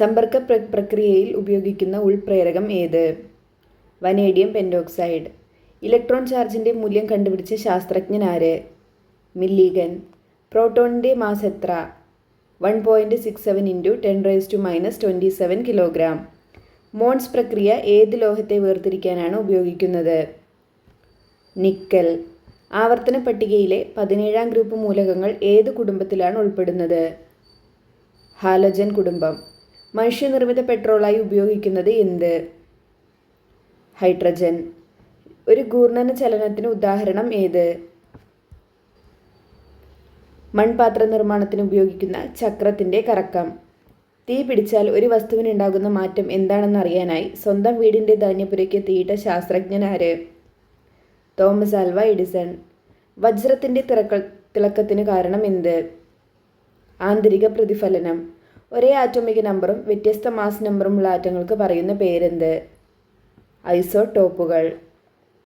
സമ്പർക്ക പ്രക്രിയയിൽ ഉപയോഗിക്കുന്ന ഉൾപ്രേരകം ഏത്? Vanadium pentoxide. ഇലക്ട്രോൺ ചാർജിൻ്റെ മൂല്യം കണ്ടുപിടിച്ച ശാസ്ത്രജ്ഞൻ ആര്? മില്ലിഗൻ. പ്രോട്ടോണിൻ്റെ മാസ് എത്ര? 1.67 × 10⁻⁻27 കിലോഗ്രാം. മോൺസ് പ്രക്രിയ ഏത് ലോഹത്തെ വേർതിരിക്കാനാണ് ഉപയോഗിക്കുന്നത്? നിക്കൽ. ആവർത്തന പട്ടികയിലെ 17ാം ഗ്രൂപ്പ് മൂലകങ്ങൾ ഏത് കുടുംബത്തിലാണ് ഉൾപ്പെടുന്നത്? ഹാലോജൻ കുടുംബം. മനുഷ്യനിർമ്മിത പെട്രോളായി ഉപയോഗിക്കുന്നത് എന്ത്? ഹൈഡ്രജൻ. ഒരു ഘൂർണന ചലനത്തിന് ഉദാഹരണം ഏത്? മൺപാത്ര നിർമ്മാണത്തിന് ഉപയോഗിക്കുന്ന ചക്രത്തിൻ്റെ കറക്കം. തീ പിടിച്ചാൽ ഒരു വസ്തുവിനുണ്ടാകുന്ന മാറ്റം എന്താണെന്ന് അറിയാനായി സ്വന്തം വീടിൻ്റെ ധാന്യപ്പുരയ്ക്ക് തീയിട്ട ശാസ്ത്രജ്ഞൻ ആര്? Thomas Alva Edison. വജ്രത്തിൻ്റെ തിളക്കത്തിന് കാരണം എന്ത്? ആന്തരിക പ്രതിഫലനം. ഒരേ ആറ്റോമിക നമ്പറും വ്യത്യസ്ത മാസ് നമ്പറുമുള്ള ആറ്റങ്ങൾക്ക് പറയുന്ന പേരെന്ത്? ഐസോടോപ്പുകൾ.